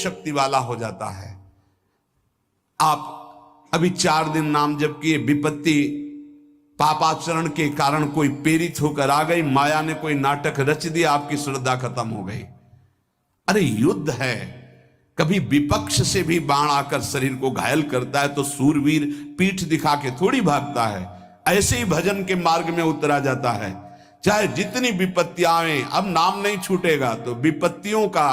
शक्ति वाला हो जाता है। आप अभी 4 दिन नाम जप किए, विपत्ति पापाचरण के कारण कोई प्रेरित होकर आ गई, माया ने कोई नाटक रच दिया, आपकी श्रद्धा खत्म हो गई। अरे युद्ध है, कभी विपक्ष से भी बाण आकर शरीर को घायल करता है तो सूरवीर पीठ दिखा के थोड़ी भागता है। ऐसे ही भजन के मार्ग में उतरा जाता है, चाहे जितनी विपत्तियां आए, अब नाम नहीं छूटेगा तो विपत्तियों का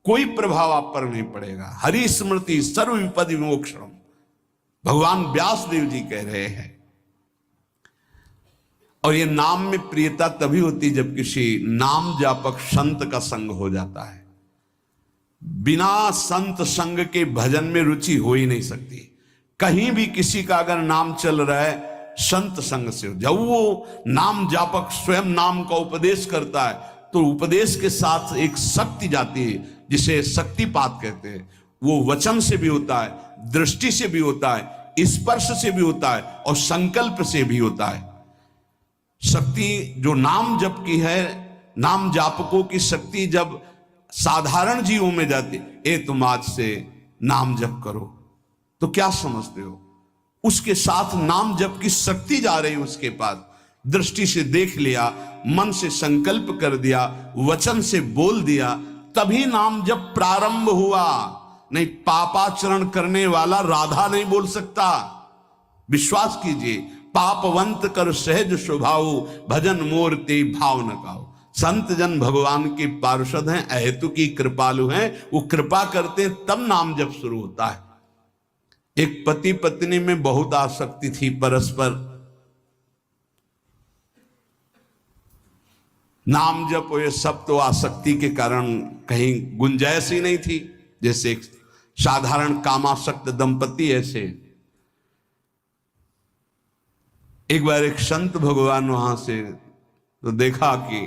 कोई प्रभाव आप पर नहीं पड़ेगा। हरि स्मृति सर्व विपद विमोक्षणम, भगवान व्यासदेव जी कह रहे हैं। और ये नाम में प्रियता तभी होती जब किसी नाम जापक संत का संग हो जाता है। बिना संत संग के भजन में रुचि हो ही नहीं सकती। कहीं भी किसी का अगर नाम चल रहा है संत संग से, जब वो नाम जापक स्वयं नाम का उपदेश करता है तो उपदेश के साथ एक शक्ति जाती है जिसे शक्तिपात कहते हैं। वो वचन से भी होता है, दृष्टि से भी होता है, स्पर्श से भी होता है और संकल्प से भी होता है। शक्ति जो नाम जप की है, नाम जापकों की शक्ति जब साधारण जीवों में जाती, ए तुम आज से नाम जप करो, तो क्या समझते हो? उसके साथ नाम जप की शक्ति जा रही उसके पास। दृष्टि से देख लिया, मन से संकल्प कर दिया, वचन से बोल दिया, तभी नाम जप प्रारंभ हुआ। नहीं, पापाचरण करने वाला राधा नहीं बोल सकता। विश्वास कीजिए, पापवंत कर सहज स्वभाव, भजन मोर ते भाव न काओ। संत जन भगवान के पार्षद हैं, अहेतु की कृपालु हैं, वो कृपा करते हैं तब नाम जप शुरू होता है। एक पति पत्नी में बहुत आसक्ति थी परस्पर, नाम जप ये सब तो आसक्ति के कारण कहीं गुंजाइश ही नहीं थी। जैसे एक साधारण कामासक्त दंपति, ऐसे एक बार एक संत भगवान वहां से तो देखा कि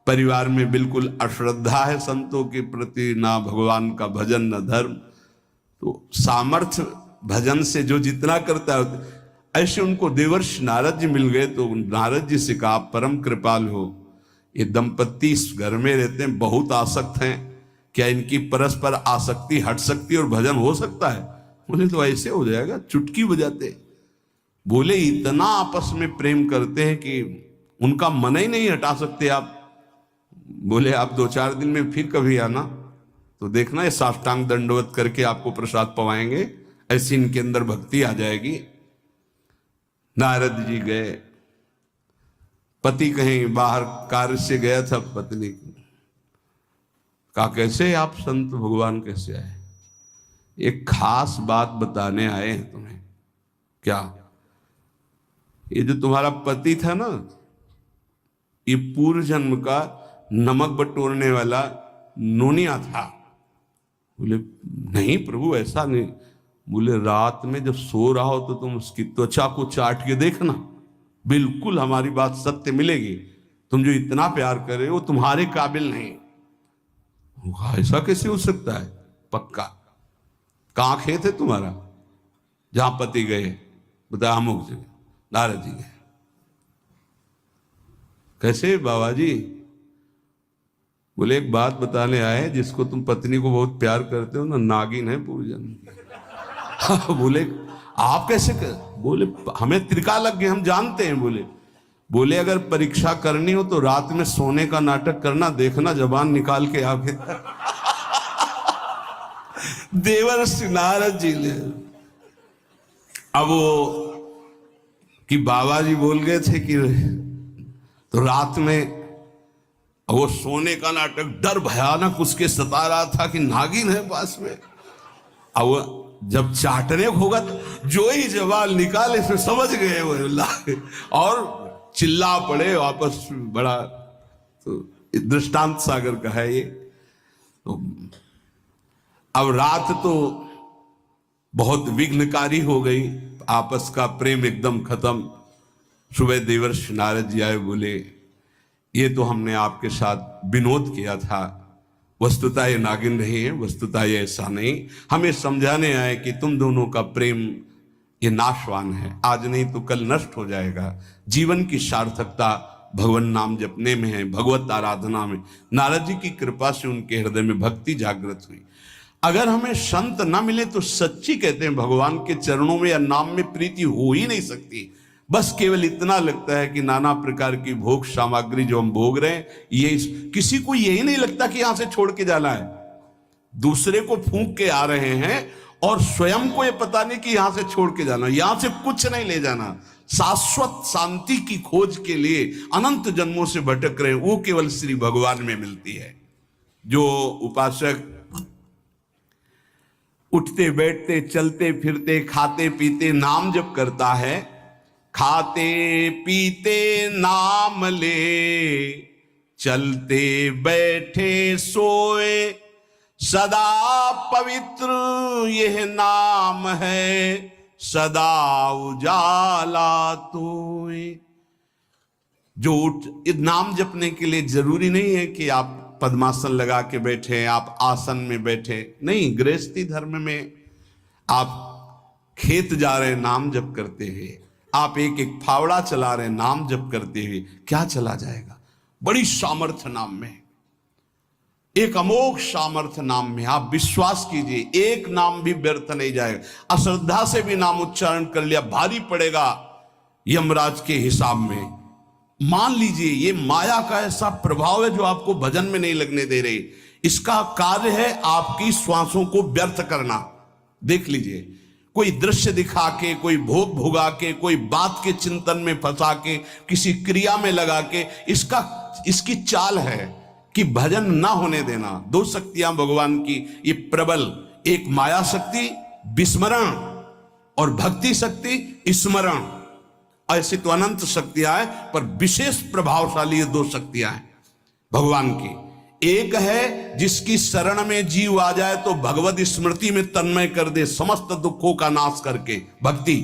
परिवार में बिल्कुल अश्रद्धा है संतों के प्रति, ना भगवान का भजन न धर्म। तो सामर्थ्य भजन से जो जितना करता है, ऐसे उनको देवर्षि नारद जी मिल गए। तो नारद जी से कहा, परम कृपाल हो, ये दंपत्ति इस घर में रहते हैं, बहुत आसक्त हैं, क्या इनकी परस्पर आसक्ति हट सकती है और भजन हो सकता है? बोले तो ऐसे हो जाएगा, चुटकी बजाते। बोले इतना आपस में प्रेम करते हैं कि उनका मन ही नहीं हटा सकते आप। बोले आप 2-4 दिन में फिर कभी आना तो देखना, ये साष्टांग दंडवत करके आपको प्रसाद पवाएंगे, ऐसी इनके अंदर भक्ति आ जाएगी। नारद जी गए, पति कहीं बाहर कार्य से गया था, पत्नी कहा कैसे आप संत भगवान कैसे आए? एक खास बात बताने आए हैं तुम्हें। क्या? ये जो तुम्हारा पति था ना, ये पूर्व जन्म का नमक बटोरने वाला नोनिया था। बोले नहीं प्रभु, ऐसा नहीं। बोले रात में जब सो रहा हो तो तुम उसकी त्वचा को चाट के देखना, बिल्कुल हमारी बात सत्य मिलेगी। तुम जो इतना प्यार कर रहे हो तुम्हारे काबिल नहीं। ऐसा कैसे हो सकता है? पक्का। कहाँ खेत है तुम्हारा जहां पति गए? बता, अमुक जगह। नारद जी गए। कैसे बाबा जी? बोले एक बात बताने आए, जिसको तुम पत्नी को बहुत प्यार करते हो ना, नागिन है पूजन। बोले आप कैसे कर? बोले हमें त्रिकालज्ञ, हम जानते हैं। बोले अगर परीक्षा करनी हो तो रात में सोने का नाटक करना, देखना जबान निकाल के आगे। देवर्षि नारद जी ने अब वो कि बाबा जी बोल गए थे कि तो रात में वो सोने का नाटक, डर भयानक उसके सता रहा था कि नागिन है पास में। अब जब चाटने होगा तो जो ही जवान निकाले फिर समझ गए वो, और चिल्ला पड़े वापस। बड़ा तो दृष्टांत सागर का है ये। तो अब रात तो बहुत विघ्नकारी हो गई, आपस का प्रेम एकदम खत्म। सुबह देवर्षि नारद जी आए, बोले ये तो हमने आपके साथ विनोद किया था, वस्तुतः ये नागिन नहीं है, वस्तुतः ये ऐसा नहीं। हमें समझाने आए कि तुम दोनों का प्रेम ये नाशवान है, आज नहीं तो कल नष्ट हो जाएगा। जीवन की सार्थकता भगवान नाम जपने में है, भगवत आराधना में। नारद जी की कृपा से उनके हृदय में भक्ति जागृत हुई। अगर हमें संत ना मिले तो सच्ची कहते हैं भगवान के चरणों में या नाम में प्रीति हो ही नहीं सकती। बस केवल इतना लगता है कि नाना प्रकार की भोग सामग्री जो हम भोग रहे हैं, ये किसी को यही नहीं लगता कि यहां से छोड़ के जाना है। दूसरे को फूंक के आ रहे हैं और स्वयं को ये पता नहीं कि यहां से छोड़ के जाना, यहां से कुछ नहीं ले जाना। शाश्वत शांति की खोज के लिए अनंत जन्मों से भटक रहे हैं, वो केवल श्री भगवान में मिलती है। जो उपासक उठते बैठते चलते फिरते खाते पीते नाम जप करता है, खाते पीते नाम ले, चलते बैठे सोए, सदा पवित्र यह नाम है, सदा उजाला तोए। जो नाम जपने के लिए जरूरी नहीं है कि आप पद्मासन लगा के बैठे, आप आसन में बैठे, नहीं। गृहस्थी धर्म में आप खेत जा रहे नाम जप करते हुए, आप एक एक फावड़ा चला रहे नाम जप करते हुए, क्या चला जाएगा? बड़ी सामर्थ्य नाम में, एक अमोघ सामर्थ्य नाम में। आप विश्वास कीजिए, एक नाम भी व्यर्थ नहीं जाएगा। अश्रद्धा से भी नाम उच्चारण कर लिया, भारी पड़ेगा यमराज के हिसाब में। मान लीजिए ये माया का ऐसा प्रभाव है जो आपको भजन में नहीं लगने दे रही। इसका कार्य है आपकी श्वासों को व्यर्थ करना। देख लीजिए, कोई दृश्य दिखा के, कोई भोग भोगा के, कोई बात के चिंतन में फंसा के, किसी क्रिया में लगा के, इसकी चाल है कि भजन ना होने देना। दो शक्तियां भगवान की ये प्रबल, एक माया शक्ति विस्मरण और भक्ति शक्ति स्मरण। ऐसी तो अनंत शक्तियां हैं, पर विशेष प्रभावशाली ये दो शक्तियां हैं भगवान की। एक है जिसकी शरण में जीव आ जाए तो भगवत स्मृति में तन्मय कर दे, समस्त दुखों का नाश करके, भक्ति।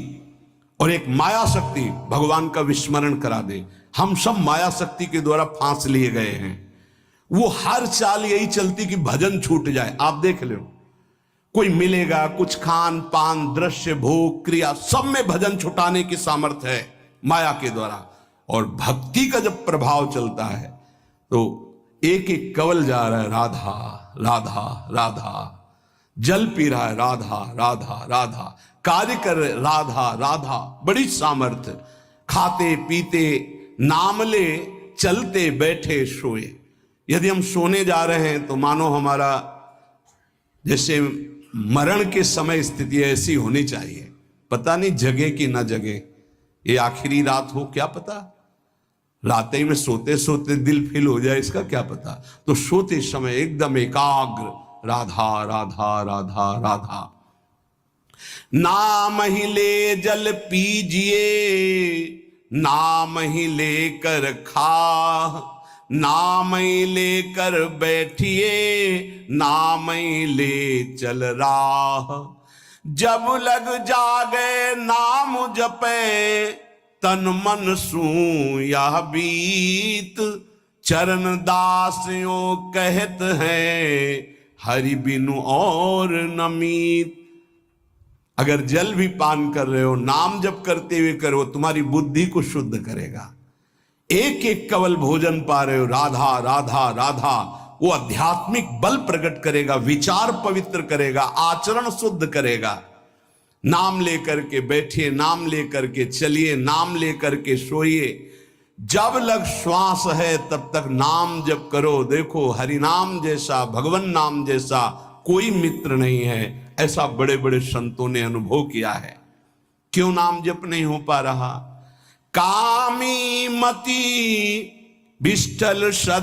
और एक माया शक्ति भगवान का विस्मरण करा दे। हम सब माया शक्ति के द्वारा फांस लिए गए हैं। वो हर चाल यही चलती कि भजन छूट जाए। आप देख लो, कोई मिलेगा, कुछ खान पान दृश्य भोग क्रिया सब में भजन छुटाने की सामर्थ्य है माया के द्वारा। और भक्ति का जब प्रभाव चलता है तो एक एक कवल जा रहा है राधा राधा राधा, जल पी रहा है राधा राधा राधा, कार्य कर राधा राधा, बड़ी सामर्थ्य। खाते पीते नाम ले, चलते बैठे सोए। यदि हम सोने जा रहे हैं तो मानो हमारा जैसे मरण के समय स्थिति ऐसी होनी चाहिए। पता नहीं जगे कि ना जगे, ये आखिरी रात हो, क्या पता। रात ही में सोते सोते दिल फील हो जाए, इसका क्या पता। तो सोते समय एकदम एकाग्र, राधा राधा राधा राधा। नाम ही ले जल पीजिए, नाम ही लेकर खा, नाम ही लेकर बैठिए, नाम ही ले चल राह। जब लग जागे नाम जपे, तन मन सू यह बीत, चरण दास यो कहत है, हरि बिनु और नमीत। अगर जल भी पान कर रहे हो, नाम जप करते हुए करो, तुम्हारी बुद्धि को शुद्ध करेगा। एक एक कवल भोजन पा रहे हो, राधा राधा राधा, वो आध्यात्मिक बल प्रकट करेगा, विचार पवित्र करेगा, आचरण शुद्ध करेगा। नाम लेकर के बैठिए, नाम लेकर के चलिए, नाम लेकर के सोइए। जब लग श्वास है तब तक नाम जप करो। देखो, हरि नाम जैसा, भगवान नाम जैसा कोई मित्र नहीं है, ऐसा बड़े बड़े संतों ने अनुभव किया है। क्यों नाम जप नहीं हो पा रहा? कामी मति विष्ठल